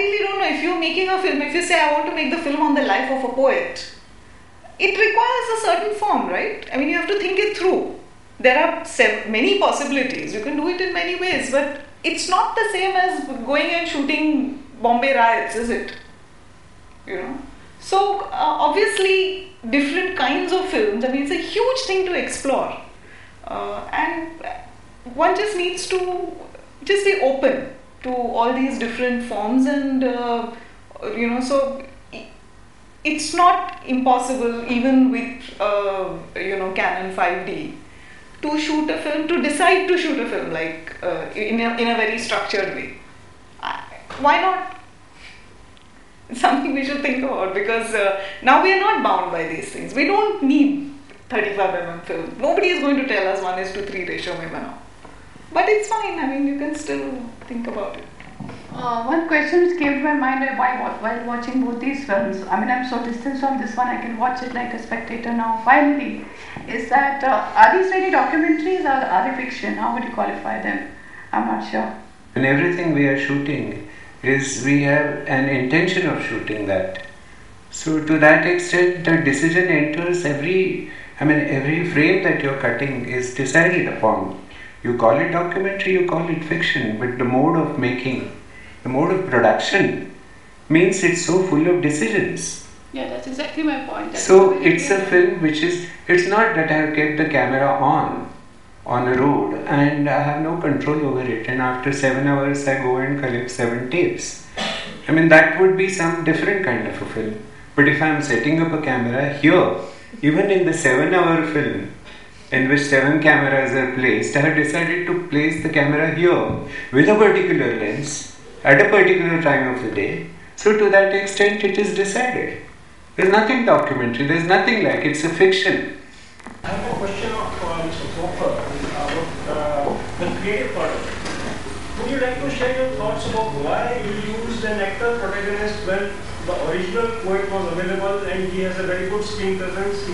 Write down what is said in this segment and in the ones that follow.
really don't know, if you're making a film, if you say I want to make the film on the life of a poet, it requires a certain form, right? I mean, you have to think it through. There are many possibilities. You can do it in many ways, but it's not the same as going and shooting Bombay riots, is it? You know? So, obviously, different kinds of films, I mean, it's a huge thing to explore. And one just needs to just be open to all these different forms, and, so it's not impossible, even with, Canon 5D, to shoot a film, to decide to shoot a film like in a very structured way. Why not? It's something we should think about, because now we are not bound by these things. We don't need 35mm film. Nobody is going to tell us 1:3 ratio mein banao. But it's fine. I mean, you can still think about it. One question which came to my mind while watching both these films, I mean, I'm so distant from this one, I can watch it like a spectator now, finally, is that, are these really documentaries or are they fiction? How would you qualify them? I'm not sure. And everything we are shooting is, we have an intention of shooting that. So to that extent, the decision enters every frame that you're cutting is decided upon. You call it documentary, you call it fiction, but the mode of making, the mode of production means it's so full of decisions. Yeah, that's exactly my point. So it's a film which is, it's not that I have kept the camera on a road and I have no control over it, and after 7 hours I go and collect 7 tapes. I mean, that would be some different kind of a film. But if I am setting up a camera here, even in the 7-hour film, in which 7 cameras are placed, I have decided to place the camera here with a particular lens at a particular time of the day. So to that extent it is decided. There's nothing documentary, there's nothing like, it's a fiction. I have a question for Mr. Popper about the creative part of it. Would you like to share your thoughts about why you used an actor protagonist when the original poet was available and he has a very good screen presence?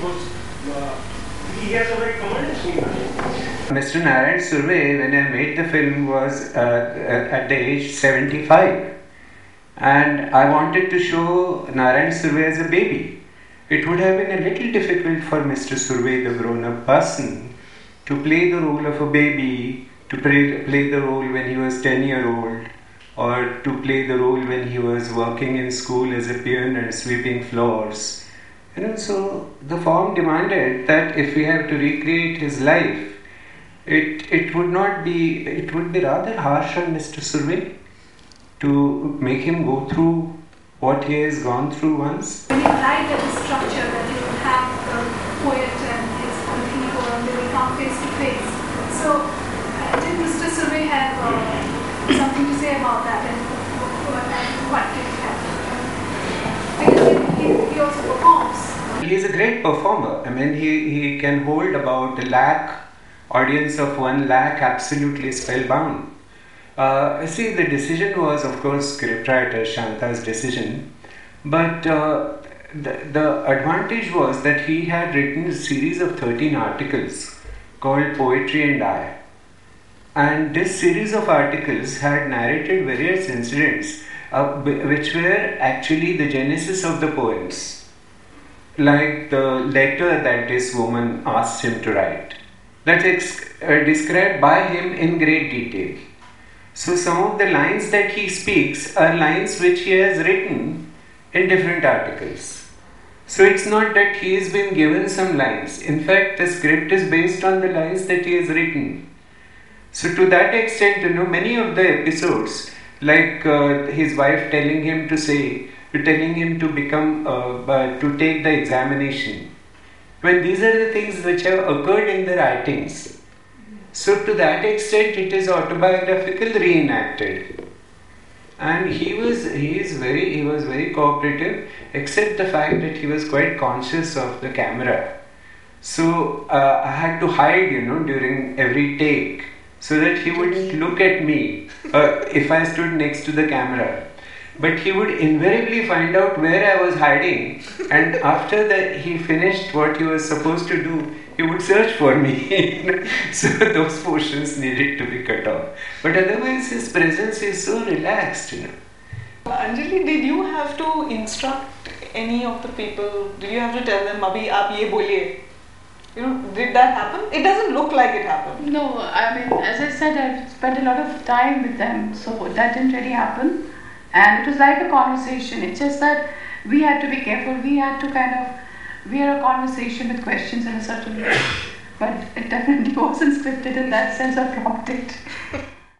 He has a very commanding screen presence. Mr. Narayan Surve, when I made the film, was at the age 75. And I wanted to show Narayan Surve as a baby. It would have been a little difficult for Mr. Surve, the grown-up person, to play the role of a baby, to play the role when he was 10-year-old, or to play the role when he was working in school as a peon and sweeping floors. So the form demanded that if we have to recreate his life, it would be rather harsh on Mr. Surve to make him go through what he has gone through once. When you arrived at the structure that you would have the poet and his alter ego and they will come face to face. So did Mr. Surve have something to say about that, and what did he have? Because he also performs. He is a great performer. I mean, he can hold about 1 lakh, audience of 1 lakh absolutely spellbound. See, the decision was, of course, scriptwriter Shanta's decision, but the advantage was that he had written a series of 13 articles called Poetry and I. And this series of articles had narrated various incidents which were actually the genesis of the poems. Like the letter that this woman asked him to write. That's described by him in great detail. So some of the lines that he speaks are lines which he has written in different articles. So it's not that he has been given some lines. In fact, the script is based on the lines that he has written. So to that extent, many of the episodes, like his wife telling him to become, to take the examination. When these are the things which have occurred in the writings. So to that extent, it is autobiographical reenacted. And he was very cooperative, except the fact that he was quite conscious of the camera. So I had to hide, during every take, so that he wouldn't look at me if I stood next to the camera. But he would invariably find out where I was hiding, and after he finished what he was supposed to do, he would search for me. So those portions needed to be cut off. But otherwise his presence is so relaxed, Anjali, did you have to instruct any of the people? Did you have to tell them, "Abhi, aap ye boliye"? You know, did that happen? It doesn't look like it happened. No, I mean, as I said, I've spent a lot of time with them, so that didn't really happen. And it was like a conversation. It's just that we had to be careful. We had to kind of veer a conversation with questions in a certain way. But it definitely wasn't scripted in that sense or prompted.